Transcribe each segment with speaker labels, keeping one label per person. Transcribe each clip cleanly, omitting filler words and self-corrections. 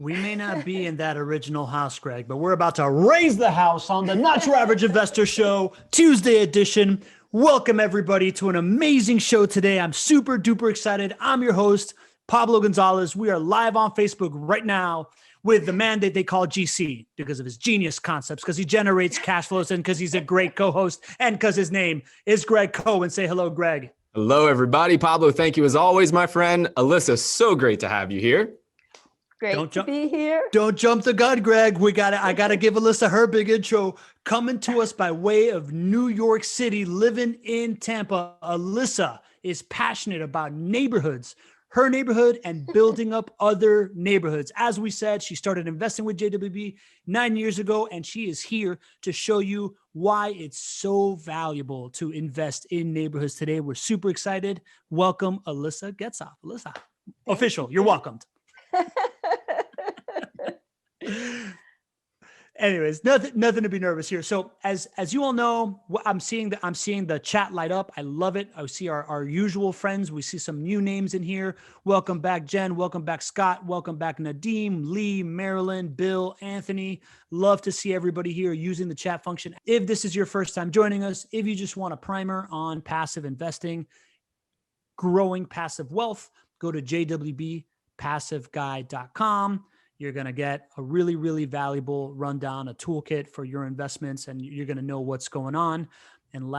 Speaker 1: We may not be in that original house, Greg, but we're about to raise the house on the Not Your Average Investor Show, Tuesday edition. Welcome, everybody, to an amazing show today. I'm super duper excited. I'm your host, Pablo Gonzalez. We are live on Facebook right now with the man that they call GC because of his genius concepts, because he generates cash flows, and because he's a great co-host, and because his name is Greg Cohen. Say hello, Greg.
Speaker 2: Hello, everybody. Pablo, thank you as always, my friend. Alyssa, so great to have you here.
Speaker 3: Great to be here.
Speaker 1: Don't jump the gun, Greg. I gotta give Alyssa her big intro. Coming to us by way of New York City, living in Tampa. Alyssa is passionate about neighborhoods, her neighborhood, and building up other neighborhoods. As we said, she started investing with JWB 9 years ago, and she is here to show you why it's so valuable to invest in neighborhoods today. We're super excited. Welcome, Alyssa Getzoff. Alyssa, official, you're welcomed. Anyways, nothing to be nervous here. So as you all know, I'm seeing the chat light up. I love it. I see our usual friends. We see some new names in here. Welcome back, Jen. Welcome back, Scott. Welcome back, Nadeem, Lee, Marilyn, Bill, Anthony. Love to see everybody here using the chat function. If this is your first time joining us, if you just want a primer on passive investing, growing passive wealth, go to jwbpassiveguide.com. You're going to get a really, really valuable rundown, a toolkit for your investments, and you're going to know what's going on. And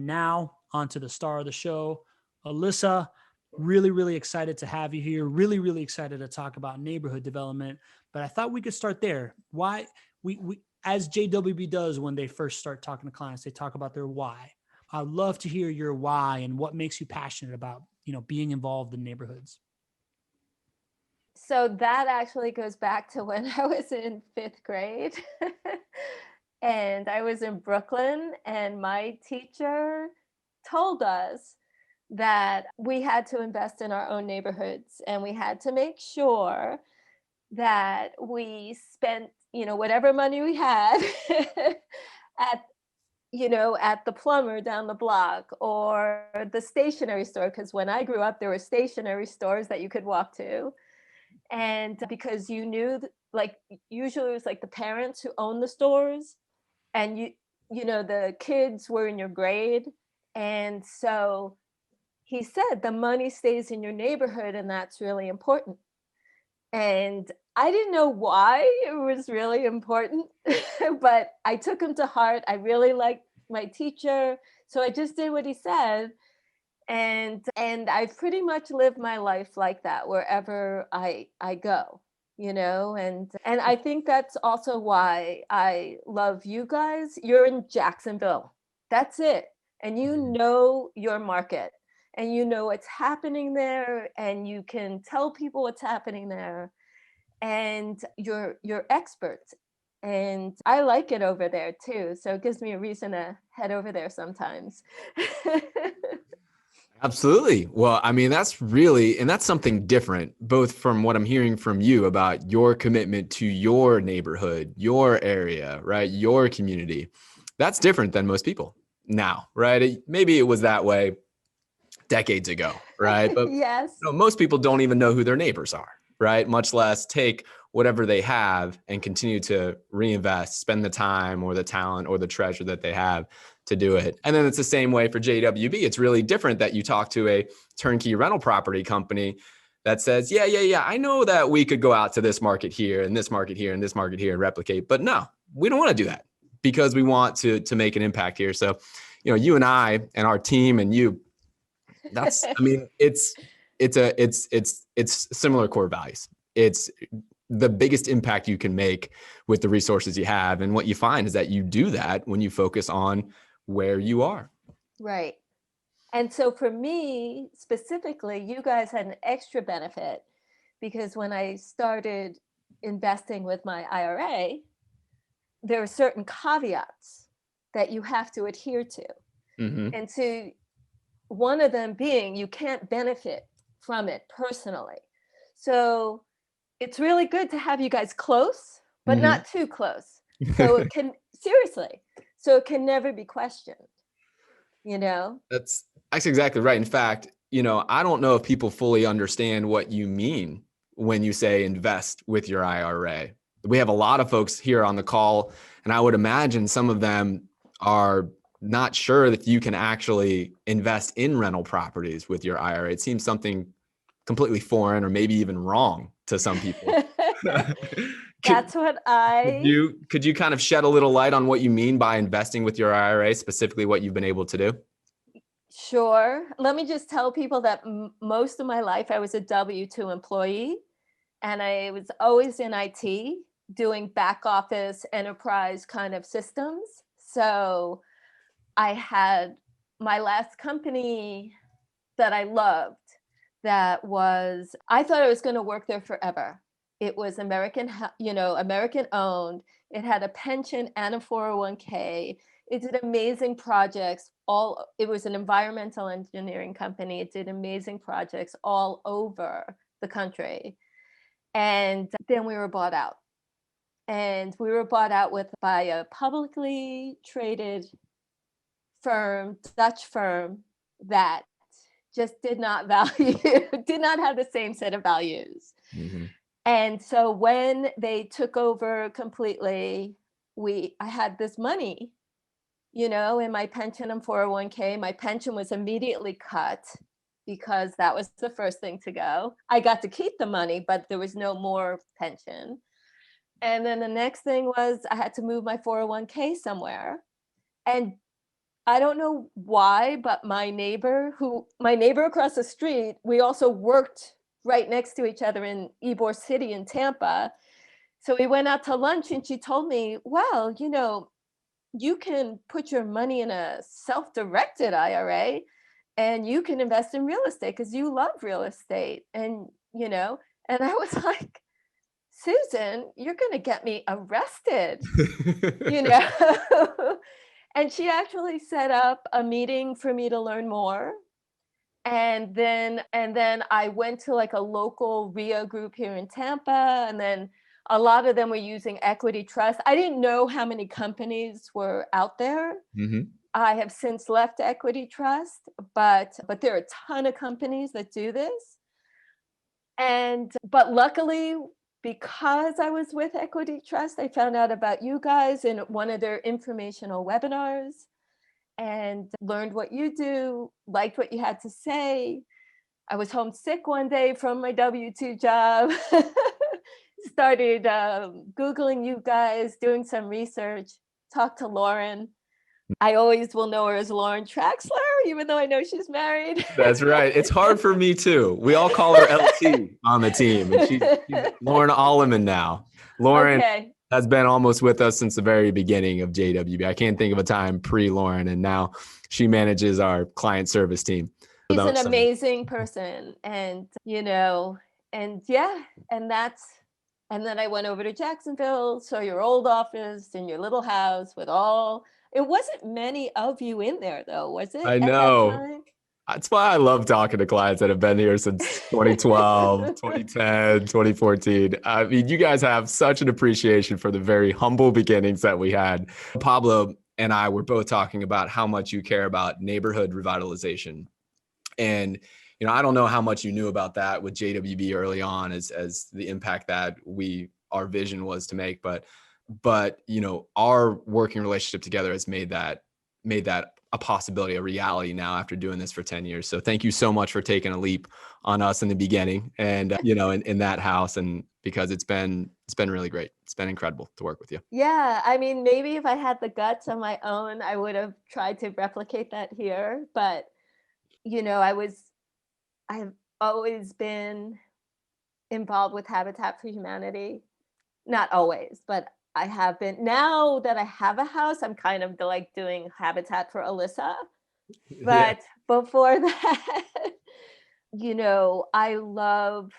Speaker 1: now on to the star of the show, Alyssa. Really, really excited to have you here. Really, really excited to talk about neighborhood development. But I thought we could start there. Why we as JWB does when they first start talking to clients, they talk about their why. I'd love to hear your why and what makes you passionate about, being involved in neighborhoods.
Speaker 3: So that actually goes back to when I was in 5th grade and I was in Brooklyn, and my teacher told us that we had to invest in our own neighborhoods, and we had to make sure that we spent, whatever money we had at the plumber down the block or the stationery store. Because when I grew up, there were stationery stores that you could walk to. And because you knew, usually it was like the parents who owned the stores, and the kids were in your grade. And so he said the money stays in your neighborhood, and that's really important. And I didn't know why it was really important, but I took him to heart. I really liked my teacher, so I just did what he said. And I've pretty much lived my life like that wherever I go, and I think that's also why I love you guys. You're in Jacksonville. That's it. And you know your market, and you know what's happening there, and you can tell people what's happening there, and you're experts. And I like it over there too. So it gives me a reason to head over there sometimes.
Speaker 2: Absolutely. Well, I mean, that's something different, both from what I'm hearing from you about your commitment to your neighborhood, your area, right? Your community. That's different than most people now, right? Maybe it was that way decades ago, right? But
Speaker 3: yes.
Speaker 2: Most people don't even know who their neighbors are, right? Much less take whatever they have and continue to reinvest, spend the time or the talent or the treasure that they have to do it. And then it's the same way for JWB. It's really different that you talk to a turnkey rental property company that says, yeah, I know that we could go out to this market here and this market here and this market here and replicate, but no, we don't want to do that because we want to make an impact here. So, you and I and our team and you, that's, I mean, it's similar core values. It's the biggest impact you can make with the resources you have. And what you find is that you do that when you focus on where you are.
Speaker 3: Right. And so for me specifically, you guys had an extra benefit because when I started investing with my IRA, there are certain caveats that you have to adhere to.
Speaker 2: Mm-hmm.
Speaker 3: And so one of them being you can't benefit from it personally. So it's really good to have you guys close, but
Speaker 2: Mm-hmm.
Speaker 3: not too close. So it can, seriously, so it can never be questioned,
Speaker 2: That's exactly right. In fact, I don't know if people fully understand what you mean when you say invest with your IRA? We have a lot of folks here on the call, and I would imagine some of them are not sure that you can actually invest in rental properties with your IRA. It seems something completely foreign or maybe even wrong to some people.
Speaker 3: That's what
Speaker 2: Could you kind of shed a little light on what you mean by investing with your IRA, specifically what you've been able to do?
Speaker 3: Sure. Let me just tell people that most of my life I was a W-2 employee, and I was always in IT doing back office enterprise kind of systems. So I had my last company that I loved, I thought I was going to work there forever. It was American, American owned. It had a pension and a 401k. It did amazing projects. It was an environmental engineering company. It did amazing projects all over the country. And then we were bought out. And we were bought out by a publicly traded firm, Dutch firm, that just did not have the same set of values.
Speaker 2: Mm-hmm.
Speaker 3: And so when they took over completely, I had this money, in my pension and 401k. My pension was immediately cut because that was the first thing to go. I got to keep the money, but there was no more pension. And then the next thing was I had to move my 401k somewhere. And I don't know why, but my neighbor across the street, we also worked right next to each other in Ybor City in Tampa. So we went out to lunch and she told me, well, you can put your money in a self-directed IRA and you can invest in real estate because you love real estate. And I was like, Susan, you're going to get me arrested, And she actually set up a meeting for me to learn more. And then I went to like a local RIA group here in Tampa. And then a lot of them were using equity trust. I didn't know how many companies were out there.
Speaker 2: Mm-hmm.
Speaker 3: I have since left equity trust, but there are a ton of companies that do this. But luckily, because I was with Equity Trust, I found out about you guys in one of their informational webinars and learned what you do, liked what you had to say. I was homesick one day from my W-2 job, started Googling you guys, doing some research, talked to Lauren. I always will know her as Lauren Traxler, even though I know she's married.
Speaker 2: That's right. It's hard for me too. We all call her LT on the team. And she's Lauren Alleman now. Lauren has been almost with us since the very beginning of JWB. I can't think of a time pre-Lauren, and now she manages our client service team.
Speaker 3: She's an amazing person. And and then I went over to Jacksonville, saw your old office in your little house it wasn't many of you in there though, was it?
Speaker 2: I know. That's why I love talking to clients that have been here since 2012, 2010, 2014. I mean, you guys have such an appreciation for the very humble beginnings that we had. Pablo and I were both talking about how much you care about neighborhood revitalization. And, I don't know how much you knew about that with JWB early on as the impact that our vision was to make. But our working relationship together has made that a possibility, a reality now after doing this for 10 years. So thank you so much for taking a leap on us in the beginning and, in that house. And because it's been really great. It's been incredible to work with you.
Speaker 3: Yeah. I mean, maybe if I had the guts on my own, I would have tried to replicate that here. But, I've always been involved with Habitat for Humanity. Not always, but I have been. Now that I have a house, I'm kind of like doing Habitat for Alyssa. But before that, I love,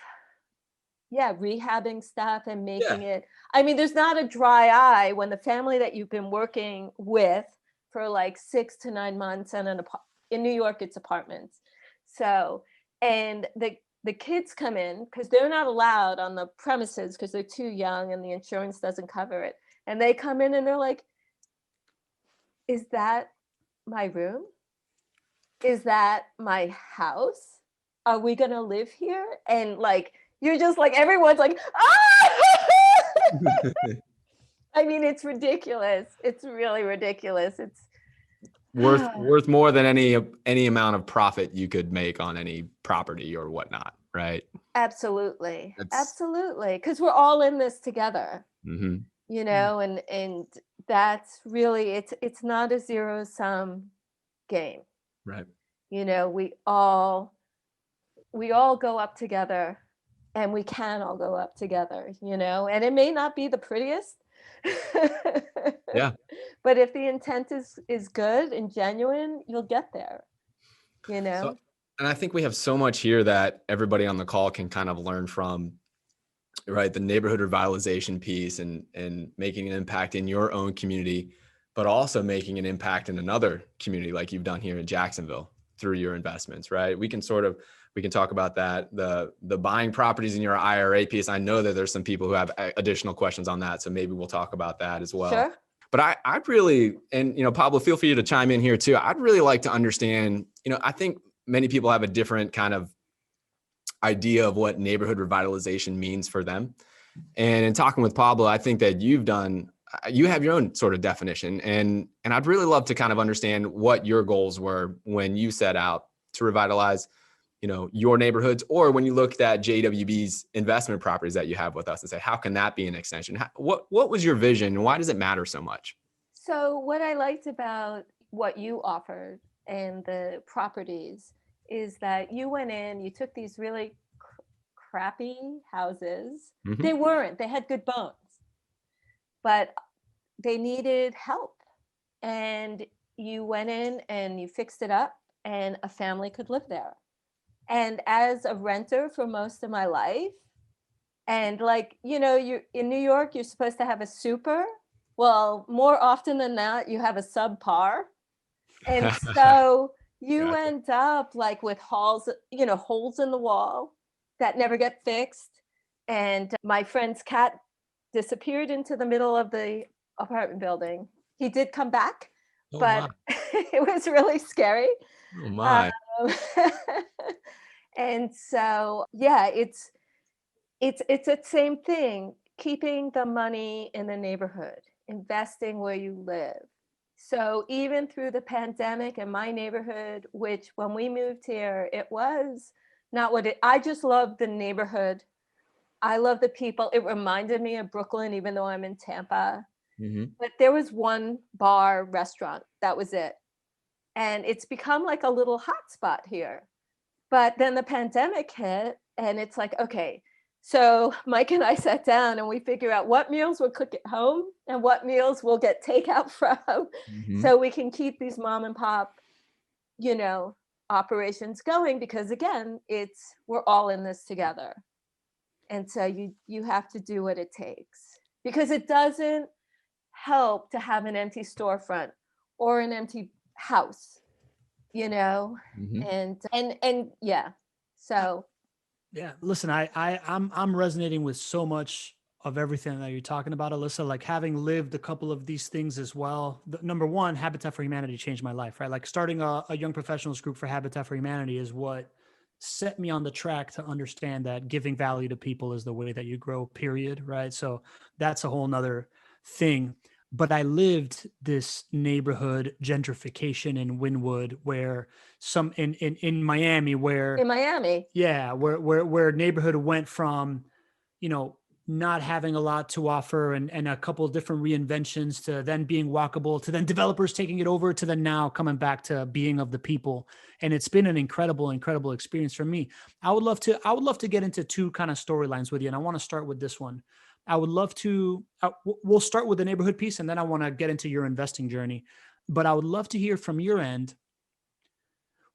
Speaker 3: rehabbing stuff and making it. I mean, there's not a dry eye when the family that you've been working with for like 6 to 9 months and in New York, it's apartments. So, and the kids come in because they're not allowed on the premises because they're too young and the insurance doesn't cover it. And they come in and they're like, is that my room? Is that my house? Are we going to live here? And like, You're just like, everyone's like, ah! I mean, it's ridiculous. It's really ridiculous. It's
Speaker 2: worth more than any amount of profit you could make on any property or whatnot, right?
Speaker 3: absolutely,
Speaker 2: That's
Speaker 3: absolutely. Because we're all in this together,
Speaker 2: mhm.
Speaker 3: you know, and that's really, it's not a zero-sum game.
Speaker 2: Right.
Speaker 3: You know, we all go up together, and we can all go up together, you know, and it may not be the prettiest.
Speaker 2: Yeah.
Speaker 3: But if the intent is good and genuine, you'll get there, you
Speaker 2: So,
Speaker 3: know.
Speaker 2: and I think we have so much here that everybody on the call can kind of learn from, right? The neighborhood revitalization piece and making an impact in your own community, but also making an impact in another community like you've done here in Jacksonville through your investments, right? We can talk about that, the buying properties in your IRA piece. I know that there's some people who have additional questions on that, so maybe we'll talk about that as well.
Speaker 3: Sure.
Speaker 2: But I'd really, and Pablo, feel free to chime in here too. I'd really like to understand, I think many people have a different kind of idea of what neighborhood revitalization means for them. And in talking with Pablo, I think that you have your own sort of definition. And I'd really love to kind of understand what your goals were when you set out to revitalize, your neighborhoods, or when you looked at JWB's investment properties that you have with us and say, how can that be an extension? What was your vision and why does it matter so much?
Speaker 3: So what I liked about what you offered and the properties is that you went in, you took these really crappy houses.
Speaker 2: Mhm.
Speaker 3: They had good bones, but they needed help. And you went in and you fixed it up, and a family could live there. And as a renter for most of my life, and like, you're in New York, you're supposed to have a super. Well, more often than not, you have a subpar. And so you
Speaker 2: Gotcha.
Speaker 3: end up like with holes in the wall that never get fixed. And my friend's cat disappeared into the middle of the apartment building. He did come back,
Speaker 2: Oh my.
Speaker 3: but it was really scary.
Speaker 2: Oh
Speaker 3: Um,
Speaker 2: my.
Speaker 3: and so, yeah, it's the same thing, keeping the money in the neighborhood, investing where you live. So even through the pandemic in my neighborhood, which when we moved here, it was not I just love the neighborhood. I love the people. It reminded me of Brooklyn, even though I'm in Tampa.
Speaker 2: Mhm.
Speaker 3: But there was one bar, restaurant, that was it. And it's become like a little hotspot here. But then the pandemic hit, and it's like, okay, so Mike and I sat down and we figure out what meals we'll cook at home and what meals we'll get takeout from,
Speaker 2: Mhm.
Speaker 3: so we can keep these mom and pop, you know, operations going, because again, we're all in this together. And so you have to do what it takes, because it doesn't help to have an empty storefront or an empty house, you know.
Speaker 2: Mhm.
Speaker 3: And yeah. So
Speaker 1: Yeah, listen, I'm resonating with so much of everything that you're talking about, Alyssa. Like, having lived a couple of these things as well. Number one, Habitat for Humanity changed my life, right? Like, starting a young professionals group for Habitat for Humanity is what set me on the track to understand that giving value to people is the way that you grow, period, right? So that's a whole nother thing. But I lived this neighborhood gentrification in Wynwood, where in Miami, where
Speaker 3: in Miami,
Speaker 1: yeah, where neighborhood went from, not having a lot to offer, and a couple of different reinventions, to then being walkable, to then developers taking it over, to then now coming back to being of the people. And it's been an incredible experience for me. I would love to get into two kind of storylines with you. And I want to start with this one. I would love to, we'll start with the neighborhood piece, and then I want to get into your investing journey. But I would love to hear from your end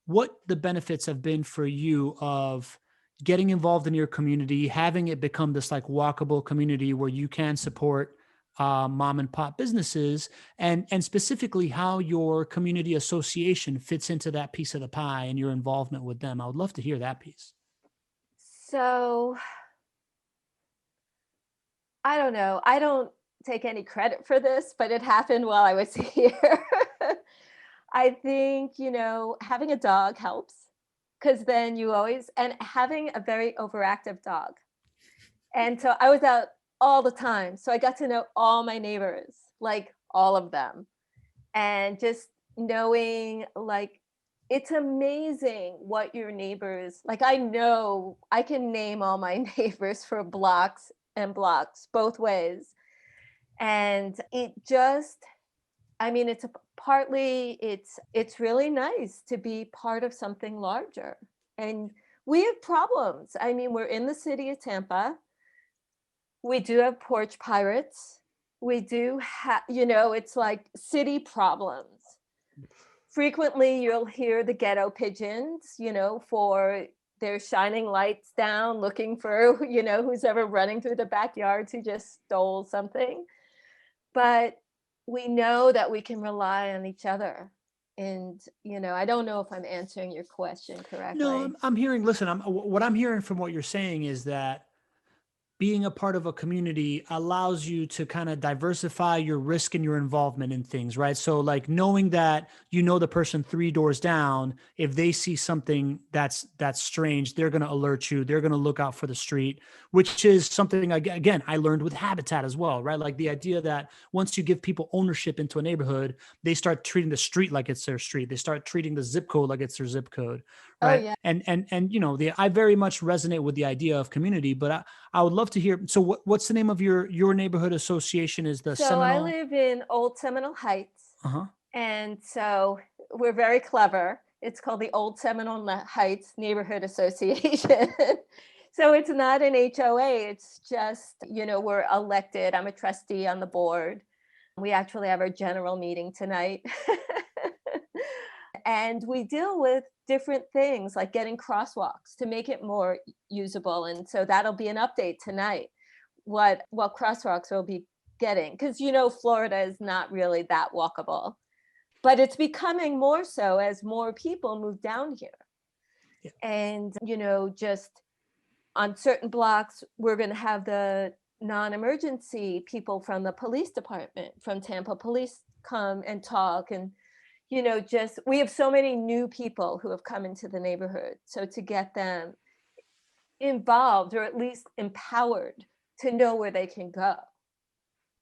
Speaker 1: what the benefits have been for you of getting involved in your community, having it become this like walkable community where you can support mom and pop businesses, and specifically how your community association fits into that piece of the pie and your involvement with them. I would love to hear that piece.
Speaker 3: so I don't know. I don't take any credit for this, but it happened while I was here. I think, having a dog helps, because then you always, and having a very overactive dog. And so I was out all the time. So I got to know all my neighbors, like all of them. And just knowing, like, it's amazing what your neighbors, like, I know I can name all my neighbors for blocks and blocks both ways. And it just, I mean, it's a partly it's really nice to be part of something larger. And we have problems. I mean, we're in the city of Tampa. We do have porch pirates. We do have, it's like city problems. Frequently, you'll hear the ghetto pigeons, for their shining lights down, looking for, who's ever running through the backyards who just stole something. But we know that we can rely on each other. And, I don't know if I'm answering your question correctly.
Speaker 1: No, I'm hearing, listen, what I'm hearing from what you're saying is that being a part of a community allows you to kind of diversify your risk and your involvement in things, right? So like knowing that the person 3 doors down, if they see something that's strange, they're going to alert you. They're going to look out for the street, which is something, again, I learned with Habitat as well, right? Like the idea that once you give people ownership into a neighborhood, they start treating the street like it's their street. They start treating the zip code like it's their zip code, right?
Speaker 3: Oh, yeah.
Speaker 1: And I very much resonate with the idea of community, but I would love to hear. So what's the name of your neighborhood association? Is the
Speaker 3: So
Speaker 1: Seminole?
Speaker 3: I live in Old Seminole Heights.
Speaker 1: Uh-huh.
Speaker 3: And so we're very clever. It's called the Old Seminole Heights Neighborhood Association. So it's not an HOA. It's just, we're elected. I'm a trustee on the board. We actually have our general meeting tonight. And we deal with different things like getting crosswalks to make it more usable. And so that'll be an update tonight, what crosswalks we'll be getting. Because, Florida is not really that walkable, but it's becoming more so as more people move down here.
Speaker 1: Yeah.
Speaker 3: And, just on certain blocks, we're going to have the non-emergency people from the police department, from Tampa Police, come and talk. And just we have so many new people who have come into the neighborhood. So to get them involved, or at least empowered to know where they can go.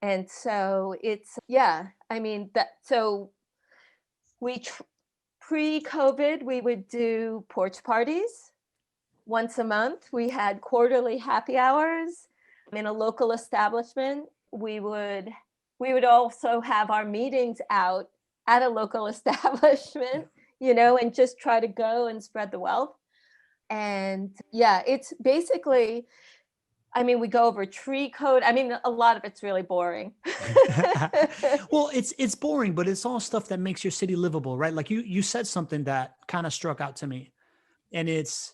Speaker 3: And so it's, I mean, so pre-COVID, we would do porch parties once a month. We had quarterly happy hours in a local establishment. We would also have our meetings out at a local establishment, and just try to go and spread the wealth. And it's basically, I mean, we go over tree code. I mean, a lot of it's really boring.
Speaker 1: Well, it's boring, but it's all stuff that makes your city livable, right? Like you said something that kind of struck out to me, and it's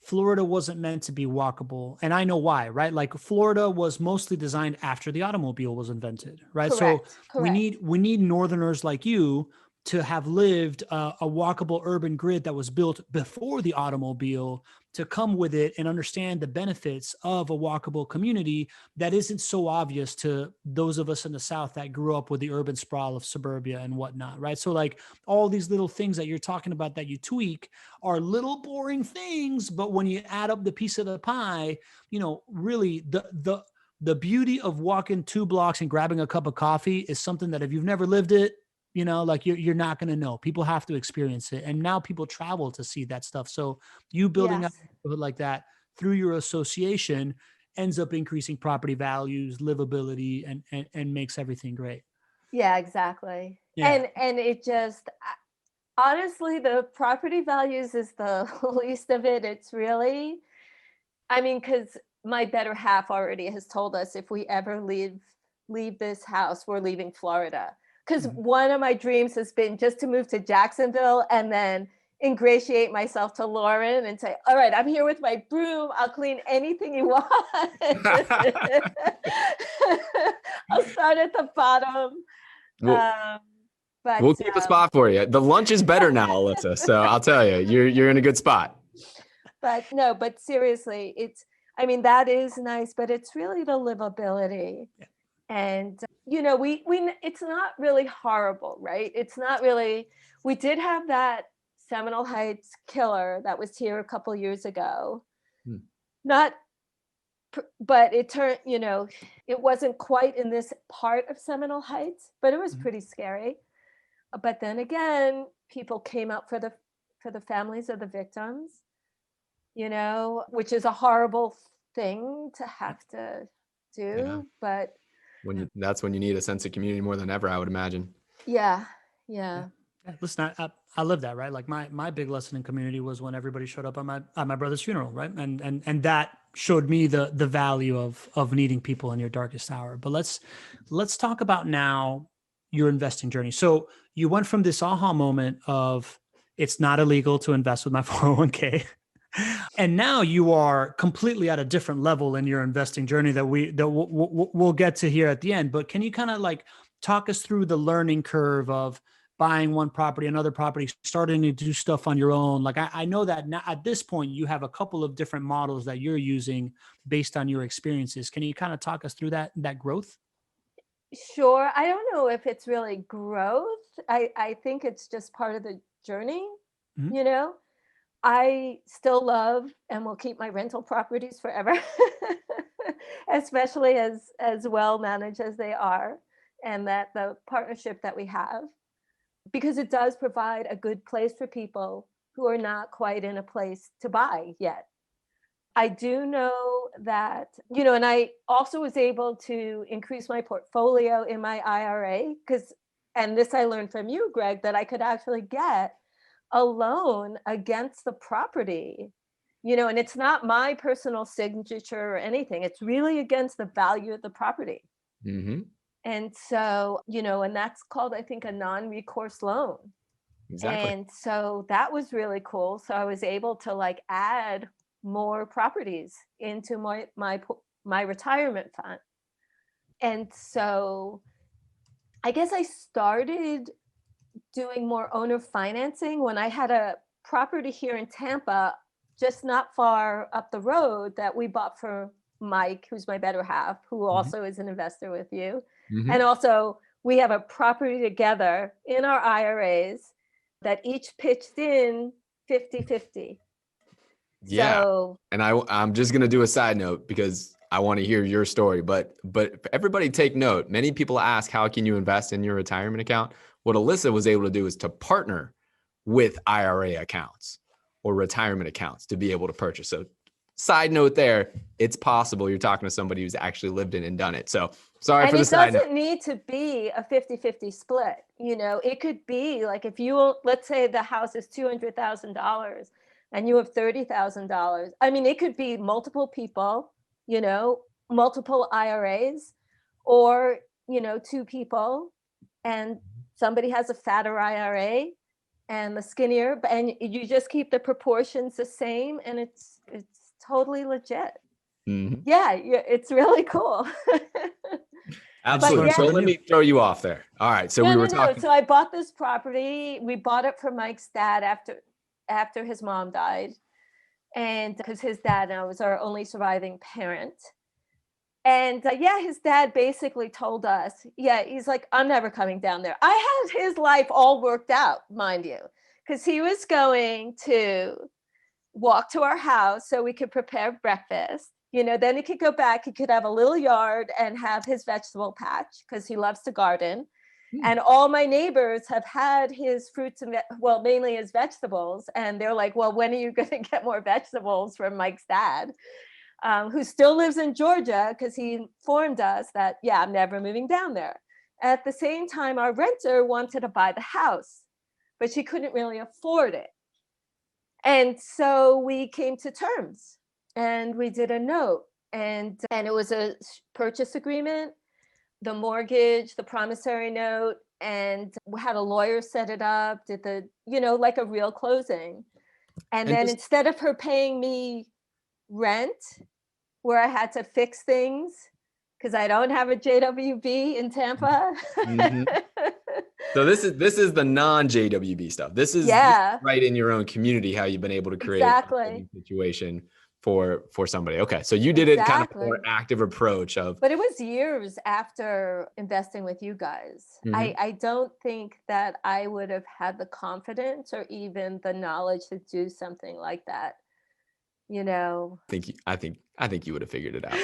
Speaker 1: Florida wasn't meant to be walkable. And I know why, right? Like Florida was mostly designed after the automobile was invented, right?
Speaker 3: Correct.
Speaker 1: So we need Northerners like you to have lived a walkable urban grid that was built before the automobile, to come with it and understand the benefits of a walkable community that isn't so obvious to those of us in the South that grew up with the urban sprawl of suburbia and whatnot, right? So like all these little things that you're talking about that you tweak are little boring things, but when you add up the piece of the pie, really the beauty of walking 2 blocks and grabbing a cup of coffee is something that if you've never lived it, like you're not going to know. People have to experience it. And now people travel to see that stuff. So you building up a neighborhood like that through your association ends up increasing property values, livability, and makes everything great.
Speaker 3: Yeah, exactly.
Speaker 1: Yeah.
Speaker 3: And it just, honestly, the property values is the least of it. It's really, I mean, because my better half already has told us if we ever leave this house, we're leaving Florida. Because one of my dreams has been just to move to Jacksonville and then ingratiate myself to Lauren and say, all right, I'm here with my broom. I'll clean anything you want. I'll start at the bottom. But
Speaker 2: we'll keep a spot for you. The lunch is better now, Alyssa. So I'll tell you, you're in a good spot.
Speaker 3: But seriously, that is nice, but it's really the livability. Yeah. And, we it's not really horrible, right? It's not really, we did have that Seminole Heights killer that was here a couple years ago. Not but it turned, it wasn't quite in this part of Seminole Heights, but it was
Speaker 1: Mhm.
Speaker 3: pretty scary. But then again, people came up for the families of the victims, which is a horrible thing to have to
Speaker 2: Yeah.
Speaker 3: do. But
Speaker 2: That's when you need a sense of community more than ever, I would imagine.
Speaker 3: yeah,
Speaker 1: Yeah.
Speaker 3: yeah,
Speaker 1: Yeah, listen, I live that, right? Like my big lesson in community was when everybody showed up at my brother's funeral, right? And that showed me the value of needing people in your darkest hour. But let's talk about now your investing journey. So you went from this aha moment of it's not illegal to invest with my 401k. And now you are completely at a different level in your investing journey that we'll get to here at the end. But can you kind of like talk us through the learning curve of buying one property, another property, starting to do stuff on your own? Like I know that now at this point you have a couple of different models that you're using based on your experiences. Can you kind of talk us through that growth?
Speaker 3: sure. I don't know if it's really growth. I think it's just part of the journey,
Speaker 1: Mhm.
Speaker 3: you know. I still love and will keep my rental properties forever, especially as well managed as they are, and that the partnership that we have, because it does provide a good place for people who are not quite in a place to buy yet. I do know that, and I also was able to increase my portfolio in my IRA because, and this I learned from you, Greg, that I could actually get a loan against the property, and it's not my personal signature or anything. It's really against the value of the property.
Speaker 2: Mm-hmm.
Speaker 3: And so, and that's called, I think, a non-recourse loan.
Speaker 2: Exactly.
Speaker 3: And so that was really cool. So I was able to like add more properties into my retirement fund. And so I guess I started doing more owner financing when I had a property here in Tampa, just not far up the road, that we bought for Mike, who's my better half, who
Speaker 1: Mhm.
Speaker 3: also is an investor with you.
Speaker 2: Mm-hmm.
Speaker 3: And also, we have a property together in our IRAs that each pitched in 50-50.
Speaker 2: Yeah.
Speaker 3: So,
Speaker 2: And I'm just gonna do a side note because I want to hear your story. But everybody take note. Many people ask, how can you invest in your retirement account? What Alyssa was able to do is to partner with IRA accounts or retirement accounts to be able to purchase. So side note there, it's possible. You're talking to somebody who's actually lived it and done it. So sorry
Speaker 3: and
Speaker 2: for the
Speaker 3: it
Speaker 2: side note.
Speaker 3: doesn't need to be a 50-50 split. It could be like if you, let's say the house is $200,000 and you have $30,000. I mean, it could be multiple people, multiple IRAs, or, two people, and somebody has a fatter IRA and the skinnier, and you just keep the proportions the same, and it's totally legit.
Speaker 2: Mhm.
Speaker 3: Yeah, it's really cool.
Speaker 1: just
Speaker 3: But
Speaker 2: Absolutely.
Speaker 1: learned
Speaker 2: So
Speaker 3: yeah,
Speaker 1: something
Speaker 2: let
Speaker 1: new.
Speaker 2: me throw you off there. All right. So
Speaker 3: no,
Speaker 2: we
Speaker 3: no,
Speaker 2: were
Speaker 3: no.
Speaker 2: talking.
Speaker 3: So I bought this property. We bought it for Mike's dad after his mom died, and because his dad now was our only surviving parent. And yeah, his dad basically told us, yeah, he's like, I'm never coming down there. I had his life all worked out, mind you, because he was going to walk to our house so we could prepare breakfast. Then he could go back, he could have a little yard and have his vegetable patch because he loves to garden.
Speaker 2: Hmm.
Speaker 3: And all my neighbors have had his fruits and, well, mainly his vegetables. And they're like, well, when are you going to get more vegetables from Mike's dad, who still lives in Georgia? Because he informed us that, yeah, I'm never moving down there. At the same time, our renter wanted to buy the house, but she couldn't really afford it. And so we came to terms and we did a note, and it was a purchase agreement, the mortgage, the promissory note, and we had a lawyer set it up, did the, like a real closing. And
Speaker 2: And
Speaker 3: then
Speaker 2: just
Speaker 3: instead of her paying me rent, where I had to fix things because I don't have a JWB in Tampa.
Speaker 2: Mhm. So this is the non-JWB stuff. This is
Speaker 3: Yeah,
Speaker 2: right in your own community how you've been able to create a
Speaker 3: exactly.
Speaker 2: living situation for somebody. Okay, so you did it kind of a more
Speaker 3: Exactly.
Speaker 2: active approach of.
Speaker 3: But it was years after investing with you guys.
Speaker 2: Mhm.
Speaker 3: I don't think that I would have had the confidence or even the knowledge to do something like that you know.
Speaker 2: I think you would have figured it out.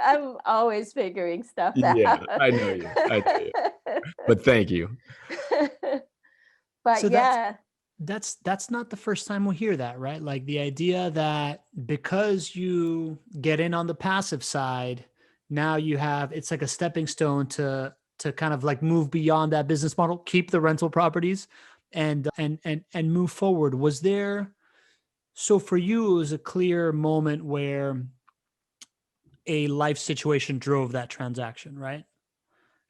Speaker 3: I'm always figuring stuff
Speaker 2: Yeah,
Speaker 3: out.
Speaker 2: I know you. I know you. But thank you.
Speaker 3: But
Speaker 1: So
Speaker 3: yeah.
Speaker 1: that's not the first time we hear that, right? Like the idea that because you get in on the passive side, now you have, it's like a stepping stone to kind of like move beyond that business model, keep the rental properties and move forward. Was there, so for you, it was a clear moment where a life situation drove that transaction, right?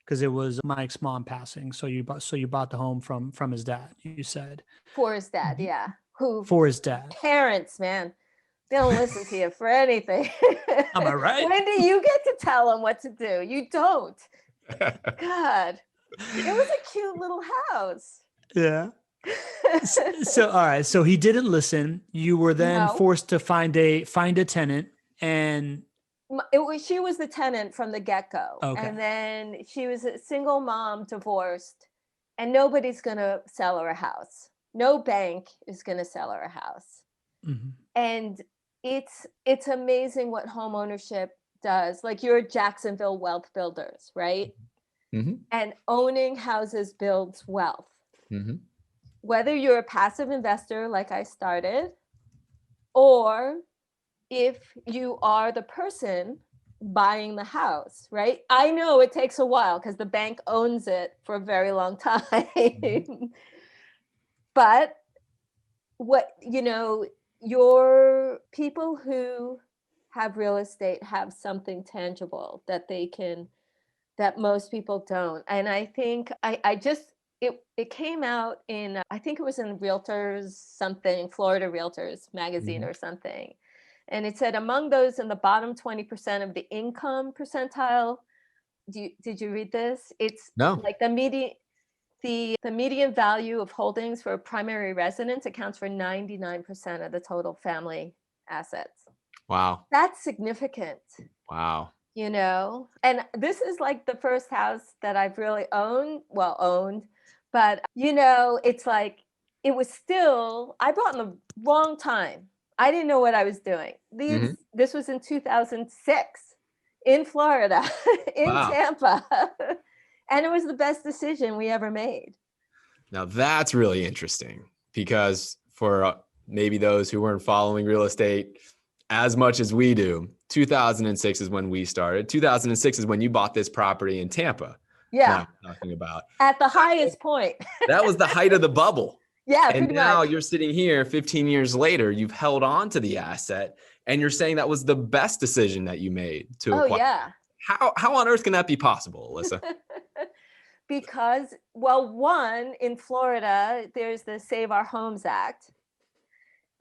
Speaker 1: Because it was Mike's mom passing. So you bought the home from his dad, you said.
Speaker 3: For his dad, yeah. Who
Speaker 1: For his dad.
Speaker 3: parents, man, they don't listen to you for anything.
Speaker 1: Am I right?
Speaker 3: When do you get to tell them what to do? You don't. God, it was a cute little house.
Speaker 1: Yeah. So all right. So he didn't listen. You were then
Speaker 3: No.
Speaker 1: forced to find a tenant, and
Speaker 3: She was the tenant from the get-go.
Speaker 1: Okay.
Speaker 3: And then she was a single mom, divorced, and nobody's gonna sell her a house. No bank is gonna sell her a house.
Speaker 1: Mhm.
Speaker 3: And it's amazing what home ownership does. Like, you're Jacksonville wealth builders, right?
Speaker 2: Mm-hmm.
Speaker 3: And owning houses builds wealth.
Speaker 2: Mm-hmm.
Speaker 3: Whether you're a passive investor like I started, or if you are the person buying the house, right? I know it takes a while because the bank owns it for a very long time.
Speaker 2: Mm-hmm.
Speaker 3: But your people who have real estate have something tangible that most people don't. And I think it came out in, I think it was in Realtors something, Florida Realtors magazine
Speaker 2: Mm-hmm.
Speaker 3: or something. And it said among those in the bottom 20% of the income percentile, did you read this? It's
Speaker 2: No.
Speaker 3: like the median value of holdings for a primary residence accounts for 99% of the total family assets.
Speaker 2: Wow.
Speaker 3: That's significant.
Speaker 2: Wow.
Speaker 3: And this is like the first house that I've really owned, but it's like, I bought in the wrong time. I didn't know what I was doing.
Speaker 2: Mm-hmm.
Speaker 3: This was in 2006 in Florida, in
Speaker 2: Wow.
Speaker 3: Tampa. And it was the best decision we ever made.
Speaker 2: Now that's really interesting, because for maybe those who weren't following real estate as much as we do, 2006 is when we started. 2006 is when you bought this property in Tampa.
Speaker 3: Yeah.
Speaker 2: I'm talking about.
Speaker 3: At the highest point.
Speaker 2: That was the height of the bubble.
Speaker 3: Yeah,
Speaker 2: And
Speaker 3: pretty
Speaker 2: now
Speaker 3: much.
Speaker 2: you're sitting here 15 years later, you've held on to the asset, and you're saying that was the best decision that you made to acquire.
Speaker 3: Yeah.
Speaker 2: How on earth can that be possible, Alyssa?
Speaker 3: Because, one, in Florida, there's the Save Our Homes Act.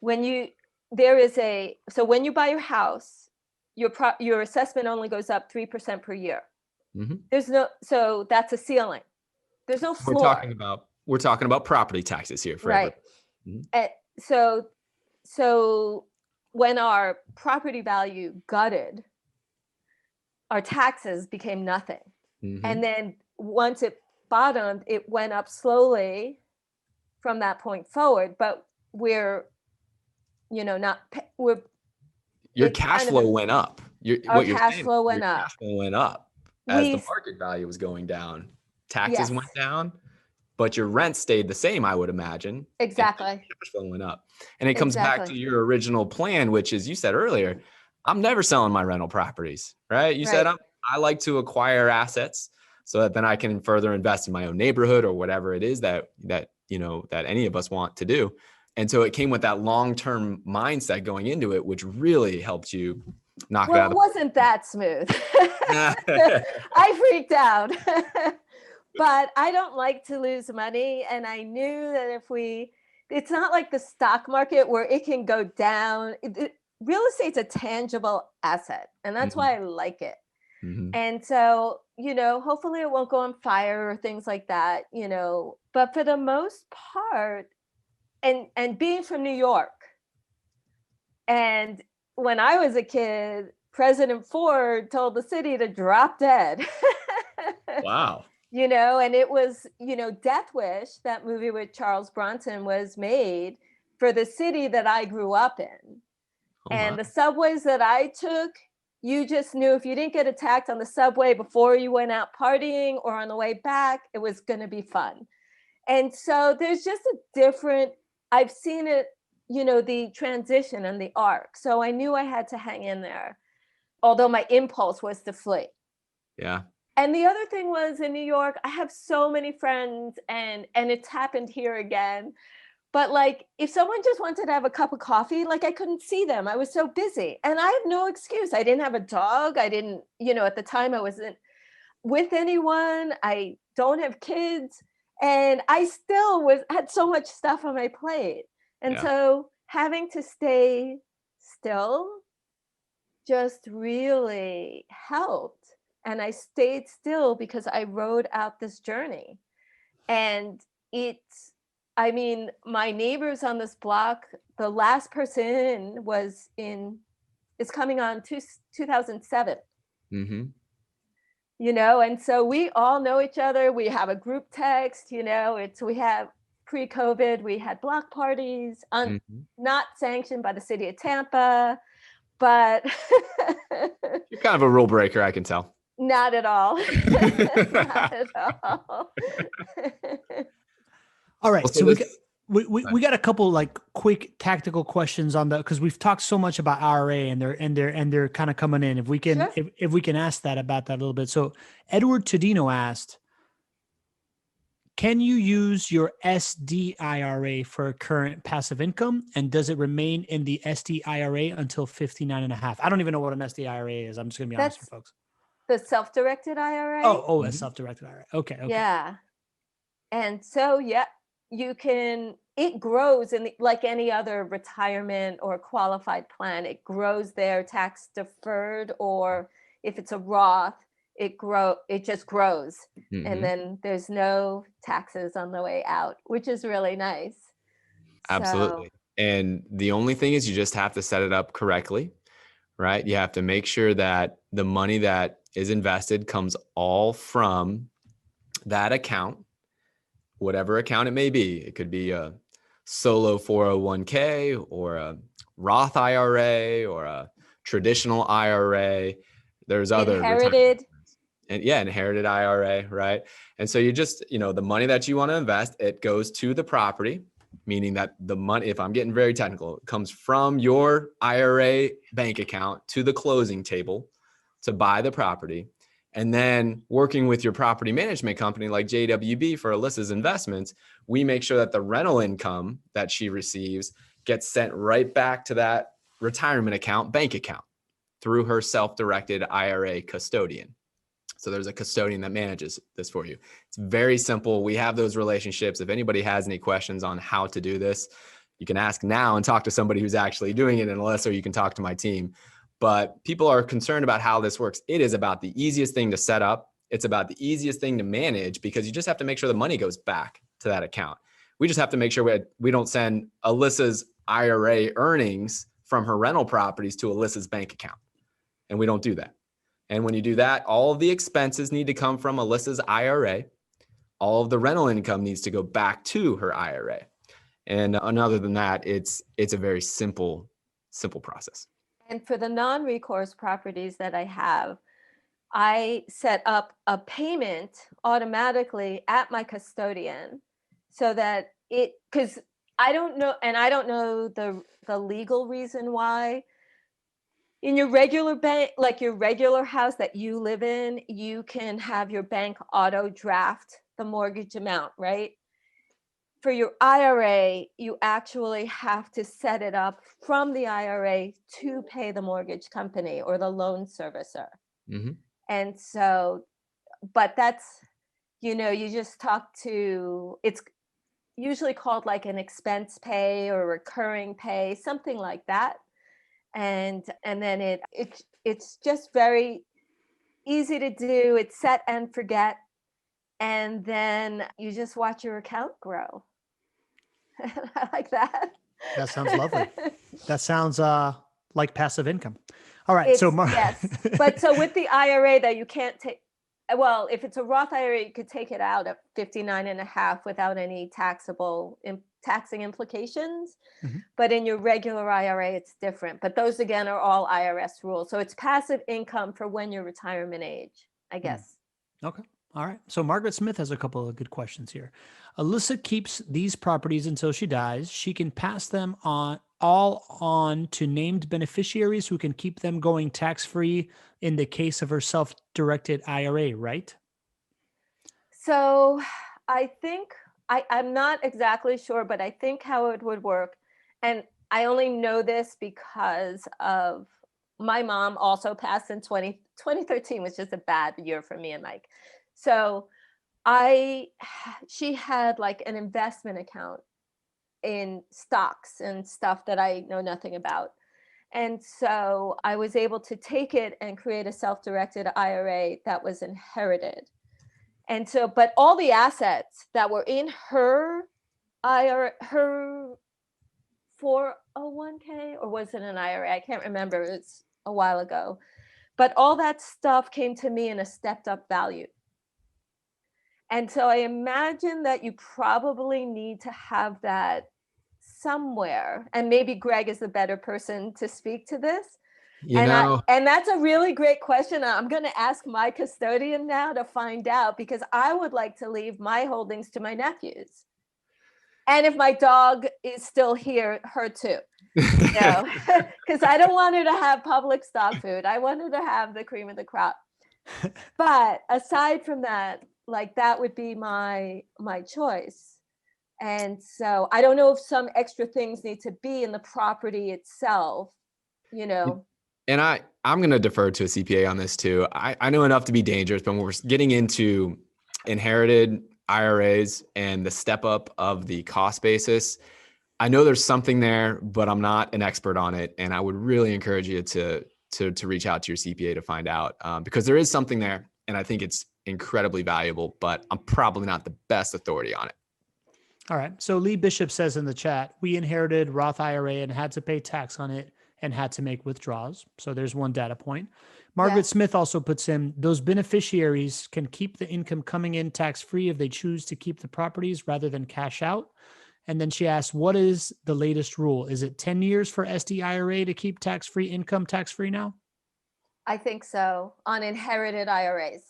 Speaker 3: When you buy your house, your assessment only goes up 3% per year.
Speaker 2: Mm-hmm.
Speaker 3: So that's a ceiling. There's no floor.
Speaker 2: We're talking about property taxes here,
Speaker 3: right?
Speaker 2: Mm-hmm.
Speaker 3: So when our property value gutted, our taxes became nothing.
Speaker 2: Mm-hmm.
Speaker 3: And then once it bottomed, it went up slowly from that point forward. But
Speaker 2: your cash flow went up.
Speaker 3: Our cash flow went up.
Speaker 2: Cash flow went up as the market value was going down. Taxes went down, but your rent stayed the same, I would imagine.
Speaker 3: Exactly.
Speaker 2: Cash flow went up. And it comes back to your original plan, which is, you said earlier, I'm never selling my rental properties, right? You said I like to acquire assets so that then I can further invest in my own neighborhood or whatever it is that any of us want to do. And so it came with that long-term mindset going into it, which really helped you knock it out.
Speaker 3: It wasn't that smooth. I freaked out. But I don't like to lose money. And I knew that it's not like the stock market where it can go down. Real estate's a tangible asset. And that's why I like it.
Speaker 2: Mm-hmm.
Speaker 3: And so, hopefully it won't go on fire or things like that, but for the most part, and being from New York, and when I was a kid, President Ford told the city to drop dead.
Speaker 2: Wow.
Speaker 3: And it was, Death Wish, that movie with Charles Bronson, was made for the city that I grew up in. And the subways that I took, you just knew if you didn't get attacked on the subway before you went out partying or on the way back, it was going to be fun. And so there's just a different, I've seen it, the transition and the arc. So I knew I had to hang in there, although my impulse was to flee.
Speaker 2: Yeah.
Speaker 3: And the other thing was in New York, I have so many friends and it's happened here again. But like, if someone just wanted to have a cup of coffee, like I couldn't see them. I was so busy and I have no excuse. I didn't have a dog. I didn't, at the time I wasn't with anyone. I don't have kids. And I still had so much stuff on my plate. And so having to stay still just really helped. And I stayed still because I rode out this journey. And my neighbors on this block, the last person is coming on 2007.
Speaker 2: Mm-hmm.
Speaker 3: And so we all know each other. We have a group text, we have pre-COVID, we had block parties, not sanctioned by the city of Tampa, but
Speaker 2: you're kind of a rule breaker, I can tell.
Speaker 3: Not at all. Not at all.
Speaker 1: All right. So we got a couple like quick tactical questions on because we've talked so much about IRA and they're kind of coming in. If we can if we can ask about that a little bit. So Edward Todino asked, can you use your SD IRA for current passive income? And does it remain in the SD IRA until 59 and a half? I don't even know what an SD IRA is. I'm just gonna be honest with folks.
Speaker 3: The self-directed IRA?
Speaker 1: Oh, a self-directed IRA. Okay.
Speaker 3: Yeah. And so, it grows like any other retirement or qualified plan. It grows there, tax deferred, or if it's a Roth, it just grows. Mm-hmm. And then there's no taxes on the way out, which is really nice.
Speaker 2: Absolutely. So, and the only thing is you just have to set it up correctly, right? You have to make sure that the money that is invested comes all from that account, whatever account it may be. It could be a solo 401k or a Roth IRA or a traditional IRA. There's other
Speaker 3: inherited.
Speaker 2: Inherited IRA, right? And so you just, the money that you want to invest, it goes to the property, meaning that the money, if I'm getting very technical, it comes from your IRA bank account to the closing table to buy the property. And then working with your property management company like JWB for Alyssa's investments, we make sure that the rental income that she receives gets sent right back to that retirement account, bank account, through her self-directed IRA custodian. So there's a custodian that manages this for you. It's very simple. We have those relationships. If anybody has any questions on how to do this, you can ask now and talk to somebody who's actually doing it in Alyssa, or you can talk to my team. But people are concerned about how this works. It is about the easiest thing to set up. It's about the easiest thing to manage because you just have to make sure the money goes back to that account. We just have to make sure we don't send Alyssa's IRA earnings from her rental properties to Alyssa's bank account. And we don't do that. And when you do that, all of the expenses need to come from Alyssa's IRA. All of the rental income needs to go back to her IRA. And other than that, it's a very simple process.
Speaker 3: And for the non-recourse properties that I have, I set up a payment automatically at my custodian so that because I don't know the legal reason why. In your regular bank, like your regular house that you live in, you can have your bank auto draft the mortgage amount, right? For your IRA, you actually have to set it up from the IRA to pay the mortgage company or the loan servicer. Mm-hmm. And so, but that's, you just talk to, it's usually called like an expense pay or recurring pay, something like that. And then it's just very easy to do. It's set and forget. And then you just watch your account grow. I like that.
Speaker 1: That sounds lovely. That sounds like passive income. All right.
Speaker 3: Yes. But so with the IRA that you can't take, well, if it's a Roth IRA, you could take it out at 59.5 without any taxing implications.
Speaker 1: Mhm.
Speaker 3: But in your regular IRA, it's different. But those, again, are all IRS rules. So it's passive income for when you're retirement age, I guess.
Speaker 1: Okay. All right. So Margaret Smith has a couple of good questions here. Alyssa keeps these properties until she dies. She can pass them on to named beneficiaries who can keep them going tax-free in the case of her self-directed IRA, right?
Speaker 3: So I think I'm not exactly sure, but I think how it would work, and I only know this because of my mom also passed in 2013, which is a bad year for me and Mike. So she had like an investment account in stocks and stuff that I know nothing about. And so I was able to take it and create a self-directed IRA that was inherited. And so, but all the assets that were in her IRA, her 401k, or was it an IRA? I can't remember. It's a while ago. But all that stuff came to me in a stepped up value. And so I imagine that you probably need to have that somewhere. And maybe Greg is the better person to speak to this. And that's a really great question. I'm going to ask my custodian now to find out, because I would like to leave my holdings to my nephews. And if my dog is still here, her too. No, because I don't want her to have public stock food. I want her to have the cream of the crop. But aside from that, like, that would be my choice. And so I don't know if some extra things need to be in the property itself, you know.
Speaker 2: And I'm going to defer to a CPA on this too. I know enough to be dangerous, but when we're getting into inherited IRAs and the step up of the cost basis, I know there's something there, but I'm not an expert on it. And I would really encourage you to reach out to your CPA to find out, because there is something there. And I think it's incredibly valuable, but I'm probably not the best authority on it.
Speaker 1: All right. So Lee Bishop says in the chat, we inherited Roth IRA and had to pay tax on it and had to make withdrawals. So there's one data point. Margaret Smith also puts in, those beneficiaries can keep the income coming in tax-free if they choose to keep the properties rather than cash out. And then she asks, what is the latest rule? Is it 10 years for SD IRA to keep tax-free income tax-free now?
Speaker 3: I think so, on inherited IRAs.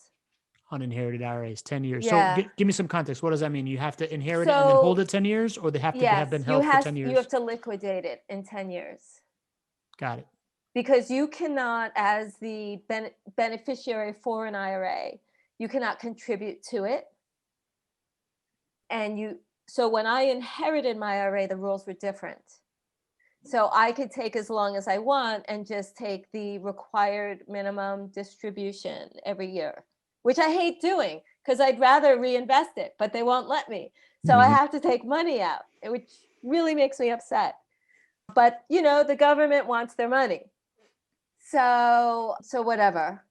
Speaker 1: On inherited IRAs, 10 years.
Speaker 3: Yeah.
Speaker 1: So give me some context. What does that mean? You have to inherit it and then hold it 10 years, or they have to have been held for 10 years?
Speaker 3: You have to liquidate it in 10 years.
Speaker 1: Got it.
Speaker 3: Because you cannot, as the beneficiary for an IRA, you cannot contribute to it. And so when I inherited my IRA, the rules were different. So I could take as long as I want and just take the required minimum distribution every year, which I hate doing because I'd rather reinvest it, but they won't let me. So I have to take money out, which really makes me upset. But, you know, the government wants their money. So whatever.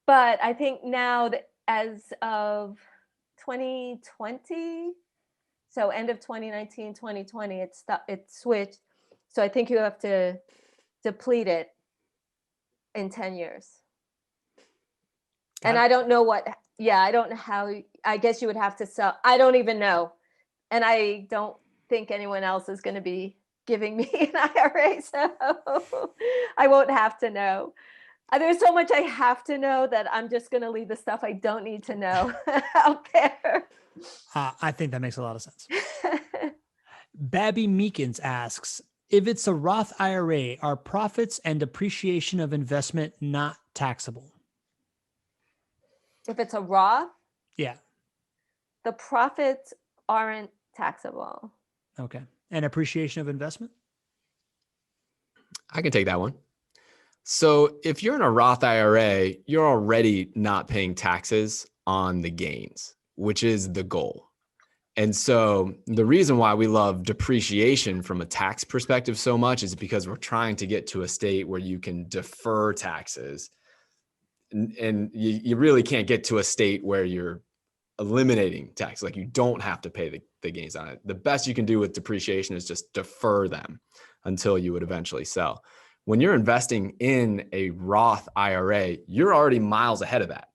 Speaker 3: But I think now that as of 2020, so end of 2019, 2020, it switched. So I think you have to deplete it in 10 years. And I don't know I don't know how, I guess you would have to sell. I don't even know. And I don't think anyone else is going to be giving me an IRA, so I won't have to know. There's so much I have to know that I'm just going to leave the stuff I don't need to know out there.
Speaker 1: I think that makes a lot of sense. Babby Meekins asks, if it's a Roth IRA, are profits and depreciation of investment not taxable?
Speaker 3: If it's a Roth?
Speaker 1: Yeah.
Speaker 3: The profits aren't taxable.
Speaker 1: Okay. And appreciation of investment?
Speaker 2: I can take that one. So if you're in a Roth IRA, you're already not paying taxes on the gains, which is the goal. And so the reason why we love depreciation from a tax perspective so much is because we're trying to get to a state where you can defer taxes. And you really can't get to a state where you're eliminating tax, like you don't have to pay the gains on it. The best you can do with depreciation is just defer them until you would eventually sell. When you're investing in a Roth IRA, you're already miles ahead of that.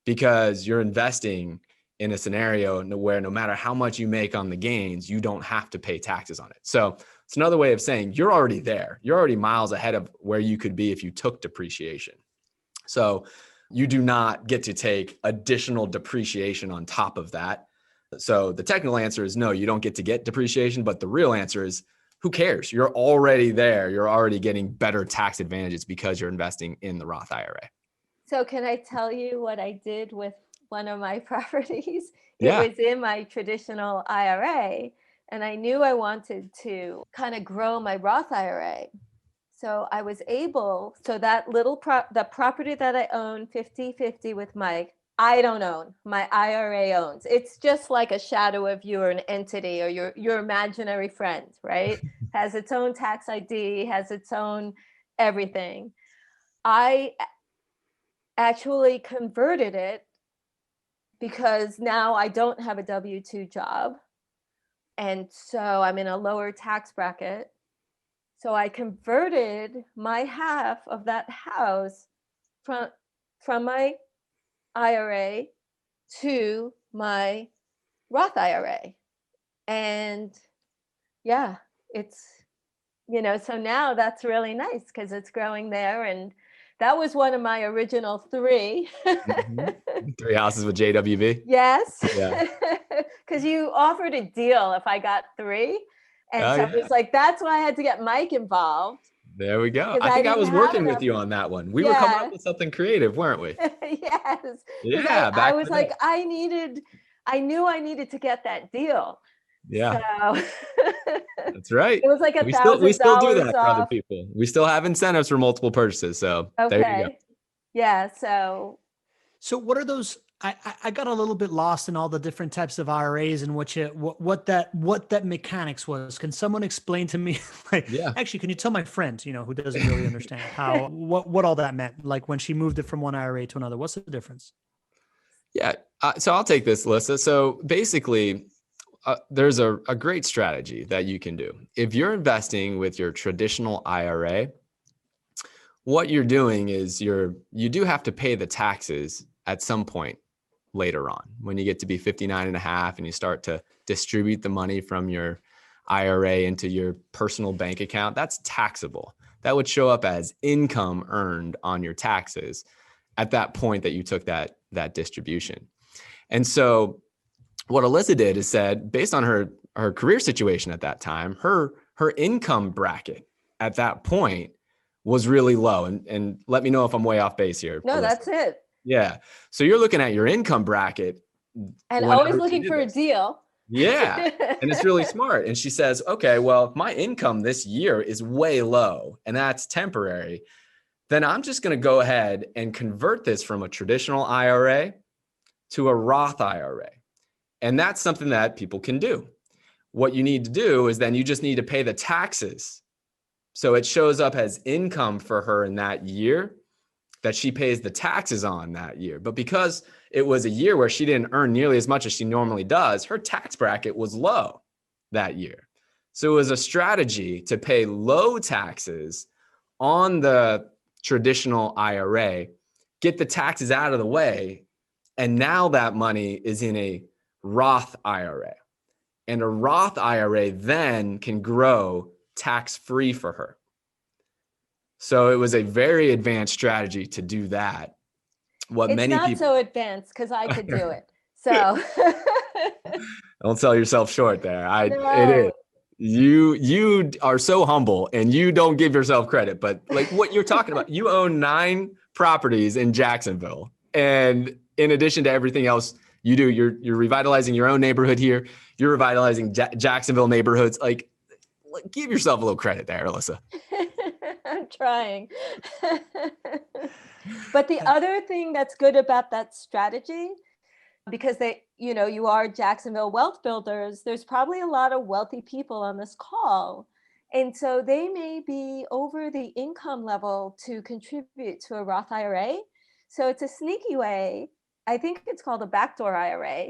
Speaker 2: because you're investing in a scenario where no matter how much you make on the gains, you don't have to pay taxes on it. So it's another way of saying you're already there. You're already miles ahead of where you could be if you took depreciation. So you do not get to take additional depreciation on top of that. So the technical answer is no, you don't get to get depreciation, but the real answer is who cares? You're already there. You're already getting better tax advantages because you're investing in the Roth IRA.
Speaker 3: So can I tell you what I did with one of my properties? It
Speaker 2: Yeah.
Speaker 3: was in my traditional IRA, and I knew I wanted to kind of grow my Roth IRA. So I was able, so that the property that I own 50-50 with Mike, I don't own, my IRA owns. It's just like a shadow of you or an entity or your imaginary friend, right? Has its own tax ID, has its own everything. I actually converted it because now I don't have a W-2 job. And so I'm in a lower tax bracket. So I converted my half of that house from my IRA to my Roth IRA. And yeah, it's, so now that's really nice because it's growing there. And that was one of my original three.
Speaker 2: Mhm. 3 houses with JWB.
Speaker 3: Yes.
Speaker 2: Yeah.
Speaker 3: Because you offered a deal if I got 3. And
Speaker 2: Oh,
Speaker 3: so
Speaker 2: yeah.
Speaker 3: it was like, that's why I had to get Mike involved.
Speaker 2: There we go.
Speaker 3: Because
Speaker 2: I
Speaker 3: I
Speaker 2: think I
Speaker 3: didn't
Speaker 2: was
Speaker 3: have
Speaker 2: working with
Speaker 3: enough.
Speaker 2: you on that one. We were coming up
Speaker 3: Yeah.
Speaker 2: with something creative, weren't we?
Speaker 3: Yes. Because
Speaker 2: Yeah,
Speaker 3: I
Speaker 2: back in
Speaker 3: was
Speaker 2: the
Speaker 3: like,
Speaker 2: day.
Speaker 3: I knew I needed to get that deal.
Speaker 2: Yeah,
Speaker 3: So
Speaker 2: that's right.
Speaker 3: it was like
Speaker 2: We still do
Speaker 3: $1,000
Speaker 2: that for other
Speaker 3: off.
Speaker 2: people. We still have incentives for multiple purchases. So there you go.
Speaker 3: Okay. Yeah. So
Speaker 1: So what are those? I got a little bit lost in all the different types of IRAs and what that mechanics was. Can someone explain to me? Like,
Speaker 2: Yeah.
Speaker 1: actually, can you tell my friend, who doesn't really understand how what all that meant? Like when she moved it from one IRA to another, what's the difference?
Speaker 2: Yeah. So I'll take this, Alyssa. So basically, there's a great strategy that you can do. If you're investing with your traditional IRA, what you're doing is you do have to pay the taxes at some point later on when you get to be 59 and a half and you start to distribute the money from your IRA into your personal bank account. That's taxable. That would show up as income earned on your taxes at that point that you took that distribution. And so what Alyssa did is said, based on her career situation at that time, her income bracket at that point was really low. And let me know if I'm way off base here,
Speaker 3: no,
Speaker 2: Alyssa.
Speaker 3: that's it.
Speaker 2: Yeah. So you're looking at your income bracket.
Speaker 3: And
Speaker 2: whenever
Speaker 3: always
Speaker 2: she
Speaker 3: looking
Speaker 2: did
Speaker 3: for a
Speaker 2: this.
Speaker 3: deal.
Speaker 2: Yeah. And it's really smart. And she says, okay, well, if my income this year is way low and that's temporary, then I'm just going to go ahead and convert this from a traditional IRA to a Roth IRA. And that's something that people can do. What you need to do is then you just need to pay the taxes. So it shows up as income for her in that year that she pays the taxes on that year. But because it was a year where she didn't earn nearly as much as she normally does, her tax bracket was low that year. So it was a strategy to pay low taxes on the traditional IRA, get the taxes out of the way, and now that money is in a Roth IRA. And a Roth IRA then can grow tax-free for her. So it was a very advanced strategy to do that. What
Speaker 3: It's
Speaker 2: many
Speaker 3: not
Speaker 2: people
Speaker 3: so advanced because I could do it. So
Speaker 2: don't sell yourself short there. It is.
Speaker 3: no.
Speaker 2: You are so humble and you don't give yourself credit, but like what you're talking about, you own 9 properties in Jacksonville. And in addition to everything else you do, you're revitalizing your own neighborhood here. You're revitalizing Jacksonville neighborhoods. Like, give yourself a little credit there, Alyssa.
Speaker 3: I'm trying. But the other thing that's good about that strategy, because you are Jacksonville wealth builders, there's probably a lot of wealthy people on this call. And so they may be over the income level to contribute to a Roth IRA. So it's a sneaky way. I think it's called a backdoor IRA